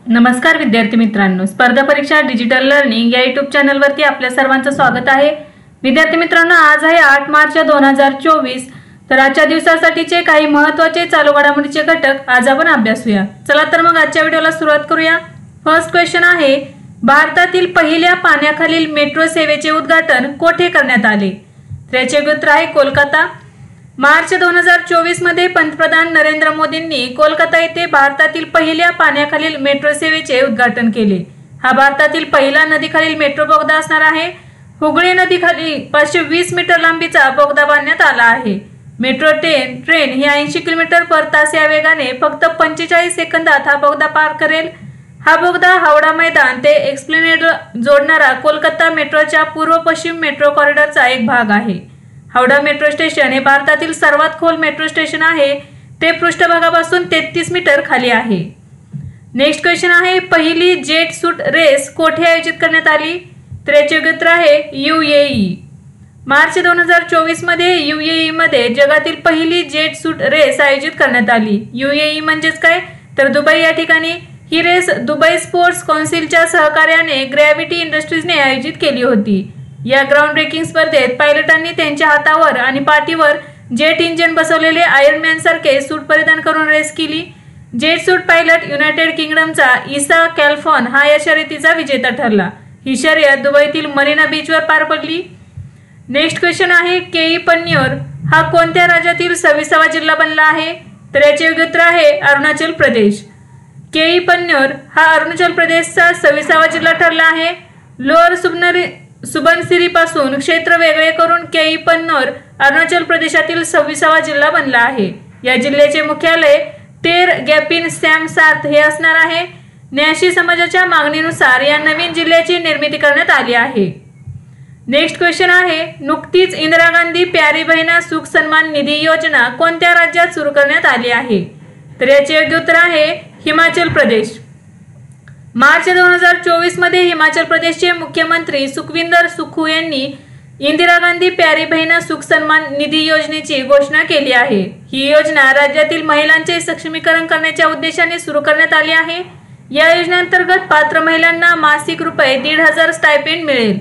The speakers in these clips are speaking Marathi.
नमस्कार विद्यार्थी मित्रांनो, स्पर्धा परीक्षा डिजिटल लर्निंग या यूट्यूब चॅनलवरती आपल्या सर्वांचं स्वागत आहे। विद्यार्थी मित्रांनो, आज आहे 8 मार्च 2024। तर आजच्या दिवसासाठीचे काही महत्त्वाचे चालू घडामोडीचे घटक आज आपण अभ्यासूया। चला तर मग आजच्या व्हिडिओला सुरुवात करूया। फर्स्ट क्वेश्चन आहे, भारतातील पहिल्या पाण्याखालील मेट्रो सेवेचे उद्घाटन कोठे करण्यात आले? तर याचे उत्तर आहे कोलकाता। मार्च 2024 मध्ये पंतप्रधान नरेंद्र मोदींनी कोलकाता येथे भारतातील पहिल्या पाण्याखालील मेट्रो सेवेचे उद्घाटन केले। हा भारतातील पहिला नदीखालील मेट्रो बोगदा असणार आहे। हुगळी नदीखाली 520 मीटर लांबीचा बोगदा बांधण्यात आला आहे। मेट्रो ट्रेन ही 80 किलोमीटर पर तास या वेगाने फक्त 45 सेकंदात हा बोगदा पार करेल। हा बोगदा हावडा मैदान ते एक्सप्लेनेड जोडणारा कोलकाता मेट्रोच्या पूर्व पश्चिम मेट्रो कॉरिडॉरचा एक भाग आहे। हावडा मेट्रो स्टेशन हे भारतातील सर्वात खोल मेट्रो स्टेशन आहे। ते पृष्ठभागापासून 33 मीटर खाली आहे। नेक्स्ट क्वेश्चन आहे, पहिली जेट सूट रेस कोठे आयोजित करण्यात आली? तर याचे उत्तर आहे UAE। मार्च 2024 मध्ये UAE मध्ये जगातील पहिली जेट सूट रेस आयोजित करण्यात आली। UAE म्हणजेच काय, तर दुबई या ठिकाणी। ही रेस दुबई स्पोर्ट्स काउन्सिलच्या सहकार्याने ग्रॅव्हिटी इंडस्ट्रीजने आयोजित केली होती। या ग्राउंड ब्रेकिंग स्पर्धेत पायलटांनी त्यांच्या हातावर आणि पाठीवर जेट इंजिन बसवलेले आयर्न मॅन सारखे सूट परिधान करून रेस केली। जेट सूट पायलट युनायटेड किंगडमचा इसा कॅल्फॉन हा या शर्यतीचा विजेता ठरला। ही शर्यत दुबईतील मरीना बीचवर पार पडली। नेक्स्ट क्वेश्चन आहे, केई पन्न्यूर हा कोणत्या राज्यातील 26वा जिल्हा बनला आहे? तर याचे उत्तर आहे अरुणाचल प्रदेश। केई पन्न्यूर हा अरुणाचल प्रदेशचा 26वा जिल्हा ठरला आहे। लोअर सुबनसिरी पासून क्षेत्र वेगळे करून केई पन्न्यूर अरुणाचल प्रदेशातील 26वा जिल्हा बनला आहे। या जिल्ह्याचे मुख्यालय तेर गॅपिन सॅम सार्थ हे असणार आहे। न्याशी समाजाच्या मागणीनुसार या नवीन जिल्ह्याची निर्मिती करण्यात आली आहे। नेक्स्ट क्वेश्चन आहे, नुकतीच इंदिरा गांधी प्यारी बहिणा सुख सन्मान निधी योजना कोणत्या राज्यात सुरू करण्यात आली आहे? तर याचे योग्य उत्तर आहे हिमाचल प्रदेश। मार्च 2024 मध्ये हिमाचल प्रदेशचे मुख्यमंत्री सुखविंदर सुखू यांनी इंदिरा गांधी प्यारी बहिणा सुख सन्मान निधी योजनेची घोषणा केली आहे। ही योजना राज्यातील महिलांचे सक्षमीकरण करण्याच्या उद्देशाने सुरू करण्यात आली आहे। या योजनेअंतर्गत पात्र महिलांना मासिक रुपये 1,500 स्टायपेंड मिळेल।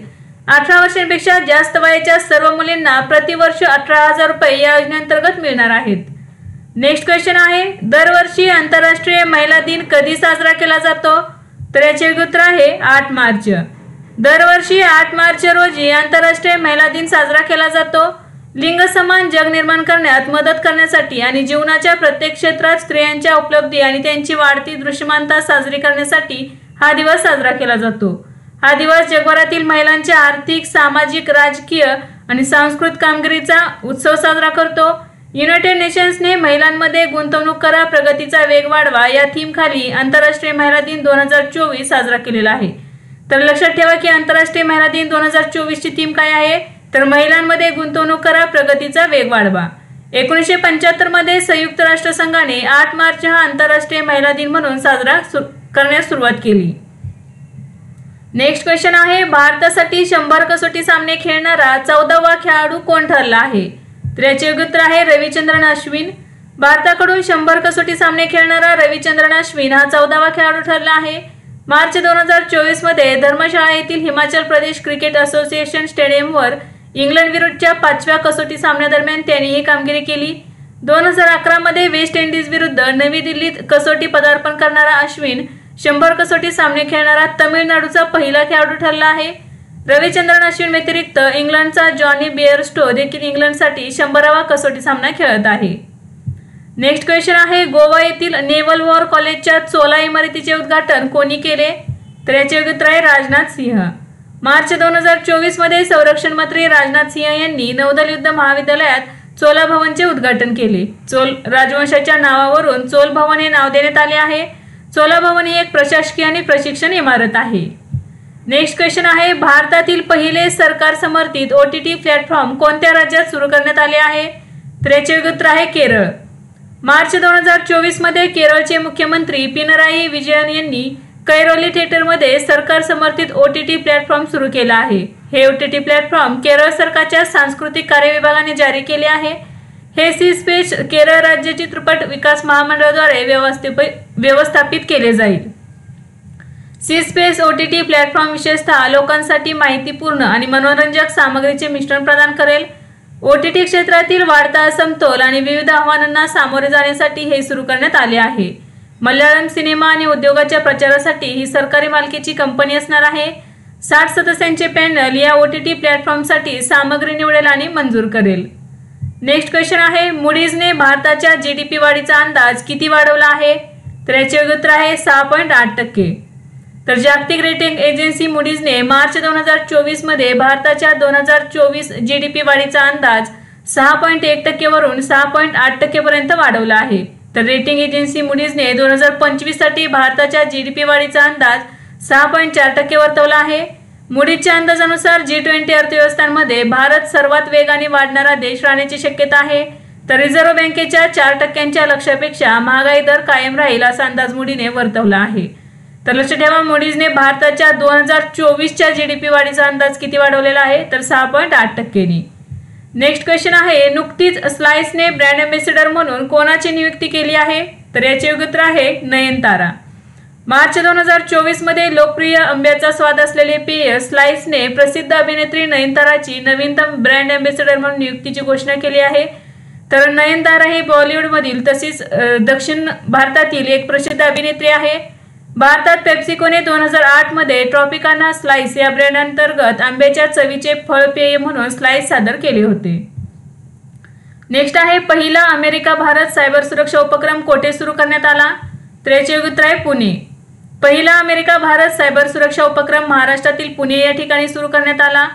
18 वर्षांपेक्षा जास्त वयाच्या सर्व मुलींना प्रतिवर्ष 18,000 रुपये या योजनेअंतर्गत मिळणार आहेत। नेक्स्ट क्वेश्चन आहे, दरवर्षी आंतरराष्ट्रीय महिला दिन कधी साजरा केला जातो? तर याचे उत्तर आहे 8 मार्च। दरवर्षी 8 मार्च रोजी आंतरराष्ट्रीय महिला दिन साजरा केला जातो। लिंग समान जग निर्माण करण्यात मदत करण्यासाठी आणि जीवनाच्या प्रत्येक क्षेत्रात स्त्रियांच्या उपलब्धी आणि त्यांची वाढती दृश्यमानता साजरी करण्यासाठी हा दिवस साजरा केला जातो। हा दिवस जगभरातील महिलांच्या आर्थिक, सामाजिक, राजकीय आणि सांस्कृतिक कामगिरीचा उत्सव साजरा करतो। युनायटेड नेशन्सने महिलांमध्ये गुंतवणूक करा, प्रगतीचा वेग वाढवा या थीम खाली आंतरराष्ट्रीय महिला दिन 2024 साजरा केलेला आहे। तर लक्षात ठेवा की आंतरराष्ट्रीय महिला दिन 2024 ची थीम काय आहे? तर महिलांमध्ये गुंतवणूक करा, प्रगतीचा वेग वाढवा। 1975 मध्ये संयुक्त राष्ट्र संघाने 8 मार्च हा आंतरराष्ट्रीय महिला दिन म्हणून साजरा करण्यास सुरुवात केली। नेक्स्ट क्वेश्चन आहे, भारतासाठी 100 कसोटी सामने खेळणारा 14वा खेळाडू कोण ठरला आहे? तर याचे उत्तर आहे रविचंद्रन अश्विन। भारताकडून 100 कसोटी सामने खेळणारा रविचंद्रन अश्विन हा 14वा खेळाडू ठरला आहे। मार्च 2024 मध्ये धर्मशाळा येथील हिमाचल प्रदेश क्रिकेट असोसिएशन स्टेडियमवर इंग्लंड विरुद्धच्या 5व्या कसोटी सामन्यादरम्यान त्यांनी ही कामगिरी केली। 2011 मध्ये वेस्ट इंडिज विरुद्ध नवी दिल्लीत कसोटी पदार्पण करणारा अश्विन 100 कसोटी सामने खेळणारा तामिळनाडूचा पहिला खेळाडू ठरला आहे। रविचंद्रन अश्विन व्यतिरिक्त इंग्लंडचा जॉनी बेअरस्टो देखील इंग्लंडसाठी 100वा कसोटी सामना खेळत आहे। नेक्स्ट क्वेश्चन आहे, गोवा येथील नेव्हल वॉर कॉलेजच्या चोला इमारतीचे उद्घाटन कोणी केले? तर याचे उत्तर आहे राजनाथ सिंह। मार्च 2024 मध्ये संरक्षण मंत्री राजनाथ सिंह यांनी नौदल युद्ध महाविद्यालयात चोला भवनचे उद्घाटन केले। चोल राजवंशाच्या नावावरून चोल भवन हे नाव देण्यात आले आहे। चोला भवन ही एक प्रशासकीय आणि प्रशिक्षण इमारत आहे। नेक्स्ट क्वेश्चन आहे, भारतातील पहिले सरकार समर्थित OTT प्लॅटफॉर्म कोणत्या राज्यात सुरू करण्यात आले आहे? तर याचे उत्तर आहे केरळ। मार्च 2024 मध्ये केरळचे मुख्यमंत्री पिनराई विजयन यांनी कैरोली थिएटरमध्ये सरकार समर्थित OTT प्लॅटफॉर्म सुरू केला आहे। हे OTT प्लॅटफॉर्म केरळ सरकारच्या सांस्कृतिक कार्य विभागाने जारी केले आहे। हे सी स्पेस केरळ राज्य चित्रपट विकास महामंडळाद्वारे व्यवस्थापित केले जाईल। सी स्पेस OTT प्लॅटफॉर्म विशेषतः लोकांसाठी माहितीपूर्ण आणि मनोरंजक सामग्रीचे मिश्रण प्रदान करेल। OTT क्षेत्रातील वाढता असमतोल आणि विविध आव्हानांना सामोरे जाण्यासाठी हे सुरू करण्यात आले आहे। मल्याळम सिनेमा आणि उद्योगाच्या प्रचारासाठी ही सरकारी मालकीची कंपनी असणार आहे। 60 सदस्यांचे पॅनल या OTT प्लॅटफॉर्मसाठी सामग्री निवडेल आणि मंजूर करेल। नेक्स्ट क्वेश्चन आहे, मूडीजने भारताच्या GDP वाढीचा अंदाज किती वाढवला आहे? तर याचे उत्तर आहे 6.8%। तर जागतिक रेटिंग एजन्सी मूडीजने मार्च 2024 मध्ये भारताच्या 2024 GDP वाढीचा अंदाज 6.1% वरून 6.8% पर्यंत वाढवला आहे। तर रेटिंग एजन्सी मूडीजने 2025 साठी भारताच्या GDP वाढीचा अंदाज 6.4% वर्तवला आहे। मूडीजच्या अंदाजानुसार G20 अर्थव्यवस्थांमध्ये भारत सर्वात वेगाने वाढणारा देश राहण्याची शक्यता आहे। तर रिझर्व्ह बँकेच्या 4% लक्ष्यापेक्षा महागाई दर कायम राहील असा अंदाज मूडीने वर्तवला आहे। तर लक्षात ठेवा, मूडीजने भारताच्या 2024च्या GDP वाढीचा अंदाज किती वाढवलेला आहे? तर 6.8%नी। नेक्स्ट क्वेश्चन आहे, नुकतीच स्लाइसने ब्रँड अँबॅसेडर म्हणून कोणाची नियुक्ती केली आहे? तर याचे उत्तर आहे नयनतारा। मार्च 2024 मध्ये लोकप्रिय आंब्याचा स्वाद असलेले पेय स्लाइसने प्रसिद्ध अभिनेत्री नयनताराची नवीनतम ब्रँड अँबॅसेडर म्हणून नियुक्तीची घोषणा केली आहे। तर नयनतारा ही बॉलिवूडमधील तसेच दक्षिण भारतातील एक प्रसिद्ध अभिनेत्री आहे। भारतात पेप्सिकोने 2008 मध्ये ट्रॉपिकाना स्लाइस या ब्रँड अंतर्गत आंब्याच्या चवीचे फळ पेय म्हणून स्लाइस सादर केले होते। नेक्स्ट आहे, पहिला अमेरिका भारत सायबर सुरक्षा उपक्रम कोठे सुरू करण्यात आला? तर याचे उत्तर आहे पुणे। पहिला अमेरिका भारत सायबर सुरक्षा उपक्रम महाराष्ट्रातील पुणे या ठिकाणी सुरू करण्यात आला।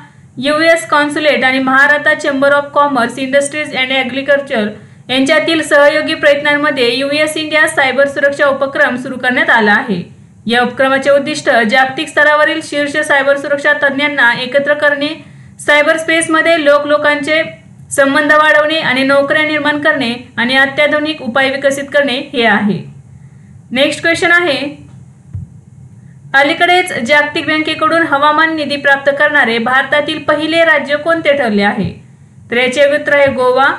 US कॉन्सुलेट आणि Maharashtra chamber of commerce, industries and agriculture यांच्यातील सहयोगी प्रयत्नांमध्ये US इंडिया सायबर सुरक्षा उपक्रम सुरू करण्यात आला आहे। या उपक्रमाचे उद्दिष्ट जागतिक स्तरावरील शीर्ष सायबर सुरक्षा तज्ञांना एकत्र करणे, सायबर स्पेसमध्ये लोकांचे संबंध वाढवणे आणि नोकऱ्या निर्माण करणे आणि अत्याधुनिक उपाय विकसित करणे हे आहे। नेक्स्ट क्वेश्चन आहे, अलीकडेच जागतिक बँकेकडून हवामान निधी प्राप्त करणारे भारतातील पहिले राज्य कोणते ठरले आहे? तर याचे उत्तर आहे गोवा।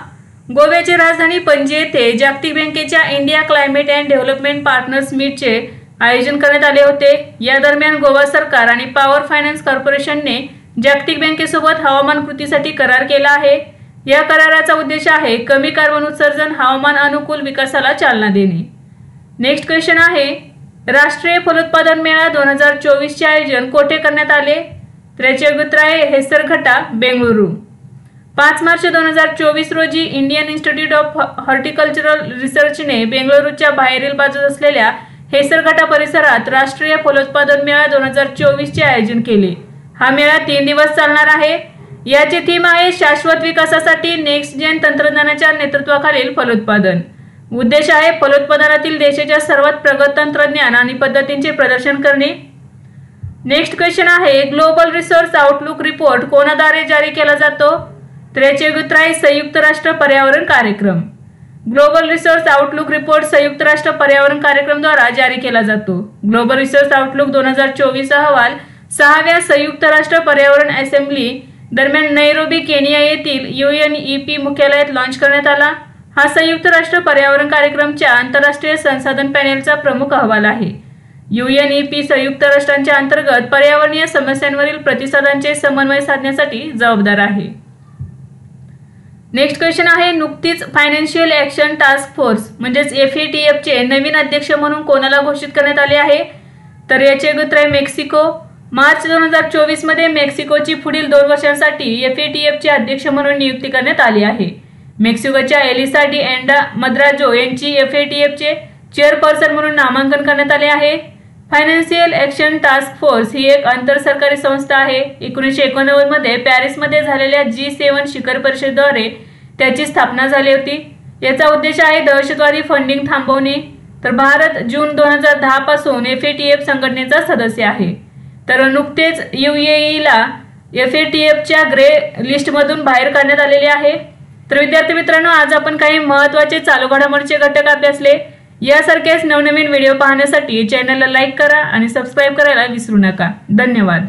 गोव्याची राजधानी पणजी येथे जागतिक बँकेच्या India climate and development partners मीटचे आयोजन करण्यात आले होते। या दरम्यान गोवा सरकार आणि पॉवर फायनान्स कॉर्पोरेशनने जागतिक बँकेसोबत हवामान कृतीसाठी करार केला आहे। या कराराचा उद्देश आहे कमी कार्बन उत्सर्जन, हवामान अनुकूल विकासाला चालना देणे। नेक्स्ट क्वेश्चन आहे, राष्ट्रीय फलोत्पादन मेळा 2024 चे आयोजन कोठे करण्यात आले? तर याचे उत्तर आहे हेसरघट्टा, बेंगळुरू। 5 मार्च 2024 रोजी इंडियन इन्स्टिट्यूट ऑफ हॉर्टिकल्चरल रिसर्चने बेंगळुरूच्या बाहेरील बाजूस असलेल्या हेसरघट्टा परिसरात राष्ट्रीय फलोत्पादन मेळा 2024 चे आयोजन केले। हा मेळा 3 दिवस चालणार आहे। याची थीम आहे शाश्वत विकासासाठी नेक्स्ट जेन तंत्रज्ञानाच्या नेतृत्वाखालील फलोत्पादन। उद्देश आहे फलोत्पादनातील देशाच्या सर्वात प्रगत तंत्रज्ञान आणि पद्धतींचे प्रदर्शन करणे। नेक्स्ट क्वेश्चन आहे, ग्लोबल रिसोर्स आउटलुक रिपोर्ट कोणाद्वारे जारी केला जातो? तर याचे उत्तर आहे संयुक्त राष्ट्र पर्यावरण कार्यक्रम। ग्लोबल रिसोर्स आउटलुक रिपोर्ट संयुक्त राष्ट्र पर्यावरण कार्यक्रम द्वारा जारी केला जातो। ग्लोबल रिसोर्स आउटलुक 2024 अहवाल 6व्या संयुक्त राष्ट्र पर्यावरण असेंब्ली दरम्यान नैरोबी, केनिया येथील UNEP मुख्यालयात लॉन्च करण्यात आला। हा संयुक्त राष्ट्र पर्यावरण कार्यक्रमच्या आंतरराष्ट्रीय संसाधन पॅनेलचा प्रमुख अहवाल आहे। UNEP संयुक्त राष्ट्रांच्या अंतर्गत पर्यावरणीय समस्यांवरील प्रतिसादांचे समन्वय साधण्यासाठी जबाबदार आहे। नेक्स्ट क्वेश्चन आहे, नुकतीच फायनान्शियल ॲक्शन टास्क फोर्स म्हणजेच FATF चे नवीन अध्यक्ष म्हणून कोणाला घोषित करण्यात आले आहे? तर याचे उत्तर आहे मेक्सिको। मार्च 2024 मध्ये मेक्सिकोची पुढील 2 वर्षांसाठी FATF चे अध्यक्ष म्हणून नियुक्ती करण्यात आली आहे। मेक्सिकोच्या एलिसा डी अँडा मद्राजो यांची FATF चे चेअरपर्सन म्हणून नामांकन करण्यात आले आहे। फायनान्शियल ॲक्शन टास्क फोर्स ही एक आंतरसरकारी संस्था आहे। 1989 मध्ये पॅरिसमध्ये झालेल्या G7 शिखर परिषदेद्वारे त्याची स्थापना झाली होती। याचा उद्देश आहे दहशतवादी फंडिंग थांबवणे। तर भारत जून 2010 पासून FATF संघटनेचा सदस्य आहे। तर नुकतेच UAE FATFच्या ग्रे लिस्टमधून बाहेर काढण्यात आलेले आहे। तर विद्यार्थी मित्रांनो, आज आपण काही महत्त्वाचे चालू घडामोडीचे घटक अभ्यासले। यासारखेच नवनवीन व्हिडिओ पाहण्यासाठी चॅनलला लाईक करा आणि सबस्क्राइब करायला विसरू नका। धन्यवाद।